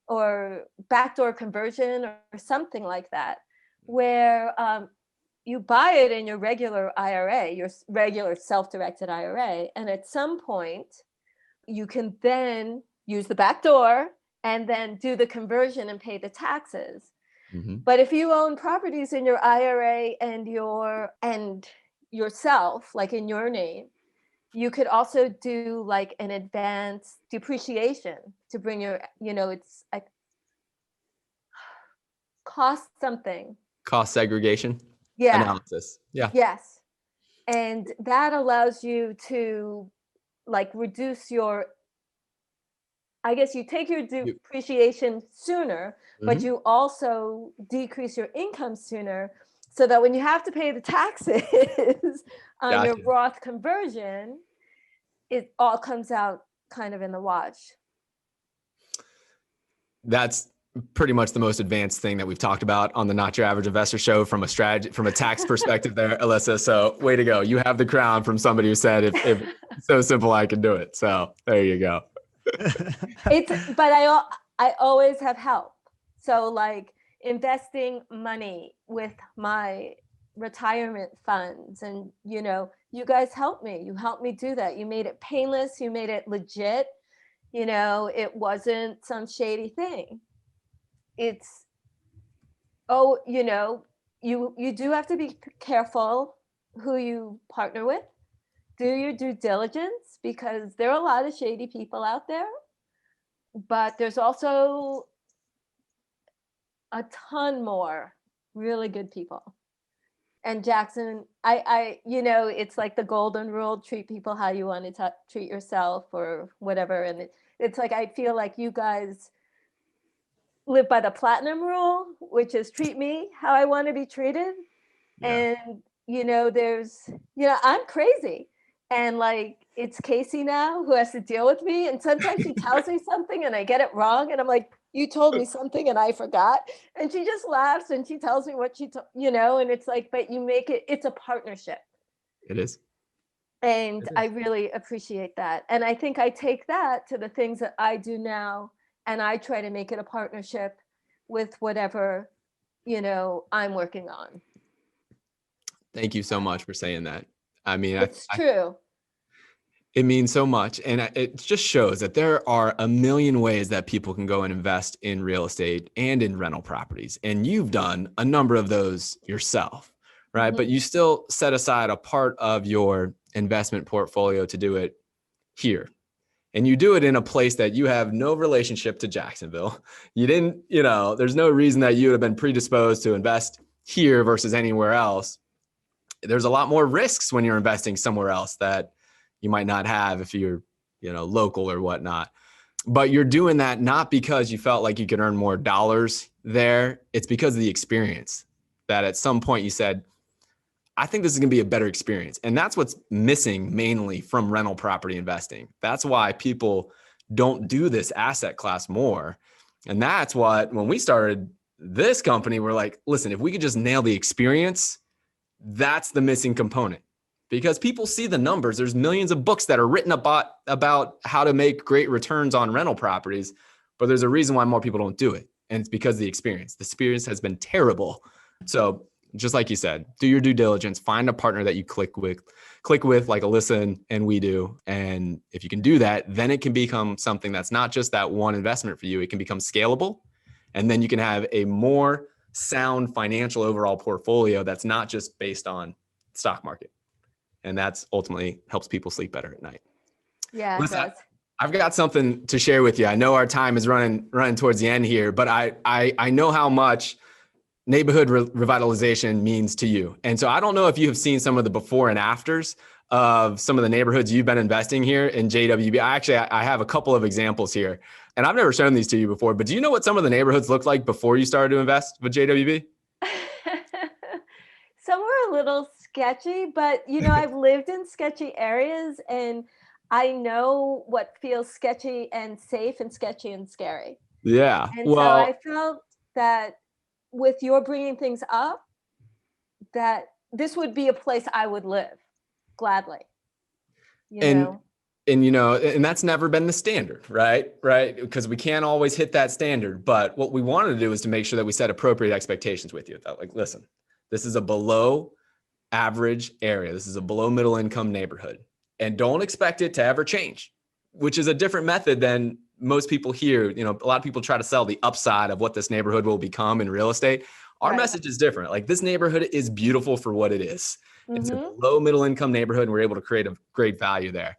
Speaker 3: or backdoor conversion or something like that, where you buy it in your regular IRA, your regular self-directed IRA. And at some point, you can then use the back door and then do the conversion and pay the taxes.
Speaker 2: Mhm.
Speaker 3: But if you own properties in your IRA and yourself, like in your name, you could also do like an advanced depreciation to bring your, it's like cost something.
Speaker 2: Cost segregation
Speaker 3: Yeah.
Speaker 2: analysis. Yeah.
Speaker 3: Yes. And that allows you to like reduce your, I guess you take your
Speaker 2: You-
Speaker 3: depreciation sooner, but
Speaker 2: Mhm.
Speaker 3: you also decrease your income sooner so that when you have to pay the taxes on your
Speaker 2: Gotcha.
Speaker 3: Roth conversion, it all comes out kind of in the wash.
Speaker 2: That's pretty much the most advanced thing that we've talked about on the Not Your Average Investor show from a strategy, from a tax perspective there, Alyssa. So way to go. You have the crown from somebody who said, if it's so simple, I can do it. So there you go.
Speaker 3: But I always have help. So like investing money with my retirement funds, and you guys helped me. You helped me do that. You made it painless. You made it legit. It wasn't some shady thing. It's you do have to be careful who you partner with. Do your due diligence, because there are a lot of shady people out there. But there's also a ton more really good people. And Jackson, it's like the golden rule: treat people how you want to treat yourself, or whatever. And it's like I feel like you guys live by the platinum rule, which is treat me how I want to be treated.
Speaker 2: Yeah.
Speaker 3: And there's I'm crazy, and like it's Casey now who has to deal with me, and sometimes she tells me something and I get it wrong, and I'm like, you told me something and I forgot, and she just laughs and she tells me what and it's like, but you make it's a partnership.
Speaker 2: It is.
Speaker 3: And I really appreciate that, and I think I take that to the things that I do now, and I try to make it a partnership with whatever I'm working on.
Speaker 2: Thank you so much for saying that. I mean,
Speaker 3: It's true.
Speaker 2: it means so much. And it just shows that there are a million ways that people can go and invest in real estate and in rental properties. And you've done a number of those yourself, right?
Speaker 3: Mhm.
Speaker 2: But you still set aside a part of your investment portfolio to do it here. And you do it in a place that you have no relationship to Jacksonville. You didn't, there's no reason that you would have been predisposed to invest here versus anywhere else. There's a lot more risks when you're investing somewhere else that you might not have if you're, local or whatnot. But you're doing that not because you felt like you could earn more dollars there. It's because of the experience that at some point you said, I think this is going to be a better experience. And that's what's missing mainly from rental property investing. That's why people don't do this asset class more. And that's what, when we started this company, we're like, listen, if we could just nail the experience, that's the missing component, because people see the numbers. There's millions of books that are written about how to make great returns on rental properties, but there's a reason why more people don't do it. And it's because of the experience. The experience has been terrible. So just like you said, do your due diligence, find a partner that you click with like Alyssa and we do. And if you can do that, then it can become something that's not just that one investment for you. It can become scalable. And then you can have a more sound financial overall portfolio that's not just based on stock market. And that's ultimately helps people sleep better at night.
Speaker 3: Yeah, it does.
Speaker 2: I've got something to share with you. I know our time is running towards the end here, but I know how much neighborhood revitalization means to you. And so I don't know if you have seen some of the before and afters of some of the neighborhoods you've been investing here in JWB. I have a couple of examples here, and I've never shown these to you before, but do you know what some of the neighborhoods looked like before you started to invest with JWB?
Speaker 3: Some were a little sketchy, but I've lived in sketchy areas, and I know what feels sketchy and safe and sketchy and scary.
Speaker 2: Yeah.
Speaker 3: And so
Speaker 2: Well,
Speaker 3: I felt that with your bringing things up, that this would be a place I would live gladly.
Speaker 2: and and that's never been the standard, right? Because we can't always hit that standard. But what we wanted to do is to make sure that we set appropriate expectations with you. That, like, listen, this is a below average area. This is a below middle income neighborhood, and don't expect it to ever change. which is a different method than most people hear. You know, a lot of people try to sell the upside of what this neighborhood will become in real estate. Our
Speaker 3: Right.
Speaker 2: message is different. Like, this neighborhood is beautiful for what it is. It's a
Speaker 3: Mhm.
Speaker 2: low middle income neighborhood, and we're able to create a great value there.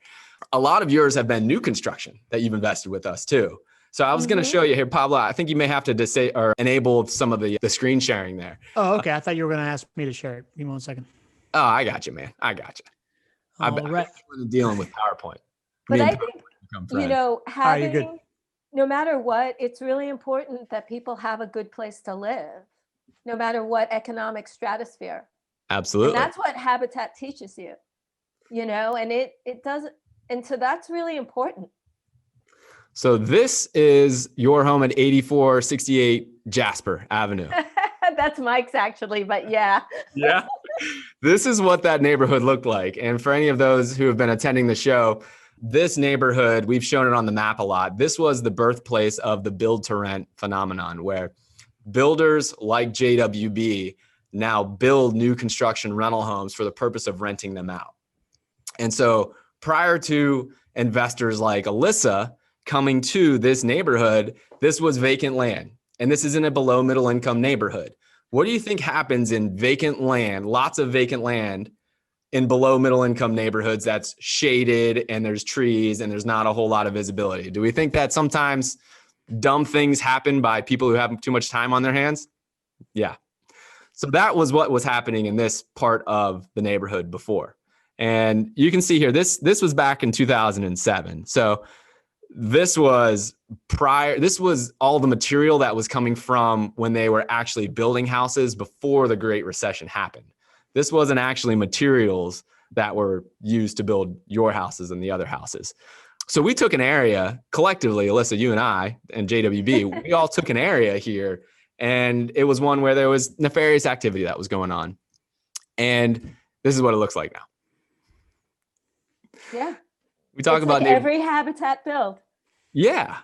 Speaker 2: A lot of yours have been new construction that you've invested with us too. So I was going to
Speaker 3: Mhm.
Speaker 2: show you here, Pablo. I think you may have to disable or enable some of the screen sharing there.
Speaker 1: Oh, okay. I thought you were going to ask me to share it. Give me 1 second.
Speaker 2: Oh, I got you, man. I got you. I've
Speaker 1: All right.
Speaker 2: been dealing with PowerPoint.
Speaker 3: But
Speaker 2: Me and
Speaker 3: I
Speaker 2: PowerPoint
Speaker 3: think,
Speaker 2: become
Speaker 3: you
Speaker 2: friends.
Speaker 3: know,
Speaker 1: All right, you're good.
Speaker 3: having, no matter what, it's really important that people have a good place to live, no matter what economic stratosphere. And
Speaker 2: Absolutely.
Speaker 3: that's what Habitat teaches you, you know, and it doesn't, and so that's really important.
Speaker 2: So this is your home at 8468 Jasper Avenue.
Speaker 3: That's Mike's actually, but yeah.
Speaker 2: Yeah. This is what that neighborhood looked like. And for any of those who have been attending the show, this neighborhood, we've shown it on the map a lot. This was the birthplace of the build to rent phenomenon, where builders like JWB now build new construction rental homes for the purpose of renting them out. And so prior to investors like Alyssa coming to this neighborhood, this was vacant land. And this is in a below middle income neighborhood. What do you think happens in vacant land, lots of vacant land in below middle income neighborhoods that's shaded and there's trees and there's not a whole lot of visibility? Do we think that sometimes dumb things happen by people who have too much time on their hands? Yeah. So that was what was happening in this part of the neighborhood before. And you can see here, this was back in 2007. So this was all the material that was coming from when they were actually building houses before the Great Recession happened. This wasn't actually materials that were used to build your houses and the other houses. So we took an area collectively, Alyssa, you and I, and JWB, we all took an area here, and it was one where there was nefarious activity that was going on. And this is what it looks like now.
Speaker 3: Yeah.
Speaker 2: We talk
Speaker 3: It's
Speaker 2: about
Speaker 3: like every Habitat build.
Speaker 2: Yeah.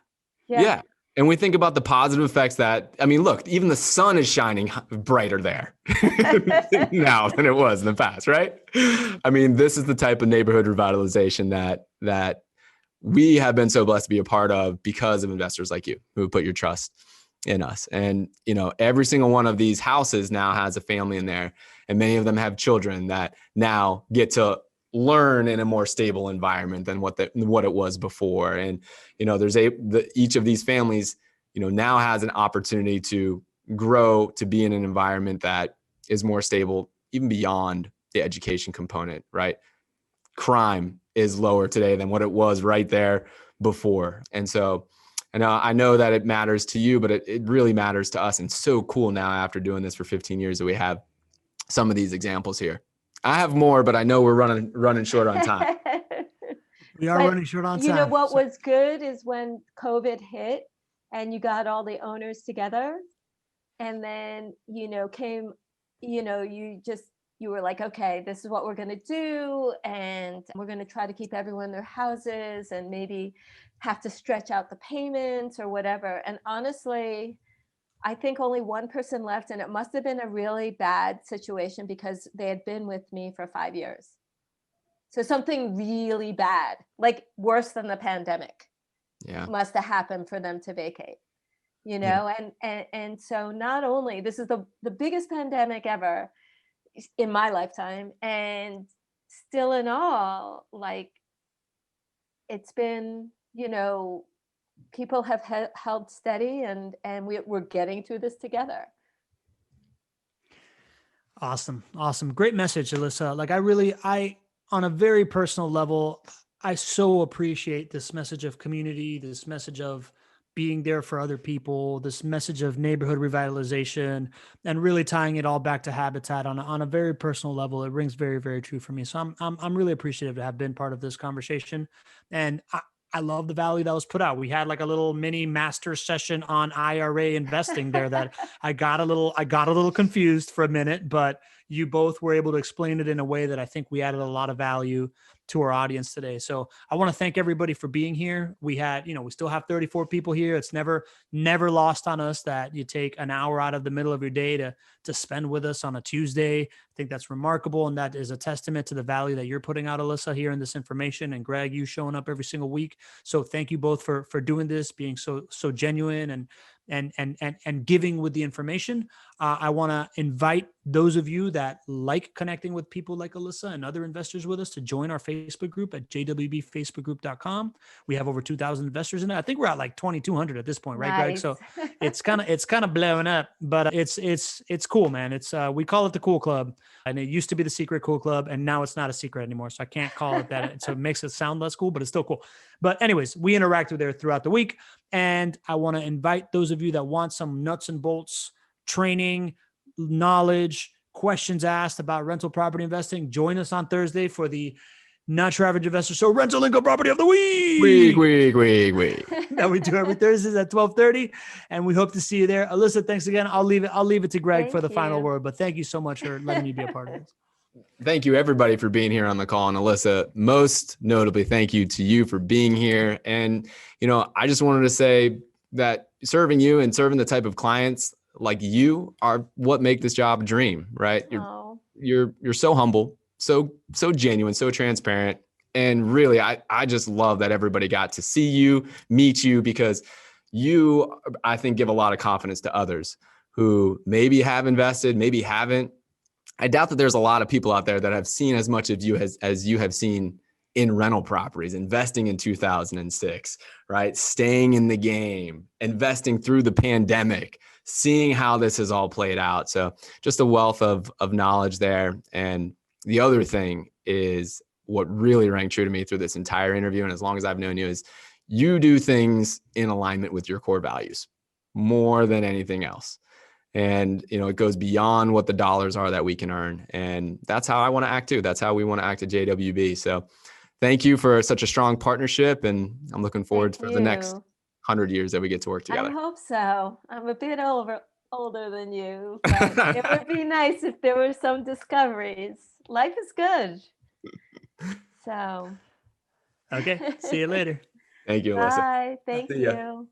Speaker 2: And we think about the positive effects that, I mean, look, even the sun is shining brighter there now than it was in the past, right? I mean, this is the type of neighborhood revitalization that we have been so blessed to be a part of because of investors like you who put your trust in us. And, you know, every single one of these houses now has a family in there, and many of them have children that now get to learn in a more stable environment than what it was before. And, you know, each of these families, you know, now has an opportunity to grow to be in an environment that is more stable, even beyond the education component, right? Crime is lower today than what it was right there before. And so, and I know that it matters to you, but it really matters to us. And so cool now after doing this for 15 years that we have some of these examples here. I have more, but I know we're running short on time.
Speaker 1: We are running short on time.
Speaker 3: You know what was good is when COVID hit and you got all the owners together, and then, you know, you were like, okay, this is what we're going to do. And we're going to try to keep everyone in their houses and maybe have to stretch out the payments or whatever. And honestly, I think only one person left, and it must have been a really bad situation because they had been with me for 5 years. So something really bad, like worse than the pandemic, must have happened for them to vacate, you know? Yeah. And so not only, this is the biggest pandemic ever in my lifetime, and still in all, like, it's been, you know, people have held steady, and we're getting through this together.
Speaker 1: Awesome. Great message, Alyssa. Like, I, on a very personal level, I so appreciate this message of community, this message of being there for other people, this message of neighborhood revitalization, and really tying it all back to Habitat on a very personal level. It rings very, very true for me. So I'm really appreciative to have been part of this conversation. And I love the value that was put out. We had like a little mini master session on IRA investing there that I got a little confused for a minute, but you both were able to explain it in a way that I think we added a lot of value to our audience today. So I want to thank everybody for being here. We had, we still have 34 people here. It's never lost on us that you take an hour out of the middle of your day to spend with us on a Tuesday. I think that's remarkable. And that is a testament to the value that you're putting out, Alyssa, here in this information, and Greg, you showing up every single week. So thank you both for doing this, being so genuine and giving with the information. I want to invite those of you that like connecting with people like Alyssa and other investors with us to join our Facebook group at jwbfacebookgroup.com. We have over 2,000 investors in it. I think we're at like 2,200 at this point, right, Greg? So it's kind of blowing up, but it's cool, man. It's we call it the Cool Club, and it used to be the Secret Cool Club, and now it's not a secret anymore. So I can't call it that. So it makes it sound less cool, but it's still cool. But anyways, we interact with there throughout the week, and I want to invite those of you that want some nuts and bolts training, knowledge, questions asked about rental property investing. Join us on Thursday for the Not Your Average Investor Show Rental Income Property of the Week.
Speaker 2: Week.
Speaker 1: That we do every Thursday at 12:30, and we hope to see you there. Alyssa, thanks again. I'll leave it to Greg for the final word, but thank you so much for letting me be a part of this.
Speaker 2: Thank you, everybody, for being here on the call. And Alyssa, most notably, thank you to you for being here. And, I just wanted to say that serving you and serving the type of clients like you are what make this job a dream, right? You're so humble, so genuine, so transparent. And really, I just love that everybody got to see you, meet you, because you, I think, give a lot of confidence to others who maybe have invested, maybe haven't. I doubt that there's a lot of people out there that have seen as much of you as you have seen in rental properties, investing in 2006, right? Staying in the game, investing through the pandemic, seeing how this has all played out. So just a wealth of knowledge there. And the other thing is what really rang true to me through this entire interview, and as long as I've known you, is you do things in alignment with your core values more than anything else. And, it goes beyond what the dollars are that we can earn. And that's how I want to act too. That's how we want to act at JWB. So thank you for such a strong partnership. And I'm looking forward for the next 100 years that we get to work together.
Speaker 3: I hope so. I'm a bit older than you, but it would be nice if there were some discoveries. Life is good. So.
Speaker 1: Okay. See you later.
Speaker 2: Thank you, Alyssa.
Speaker 3: Bye. Thank you.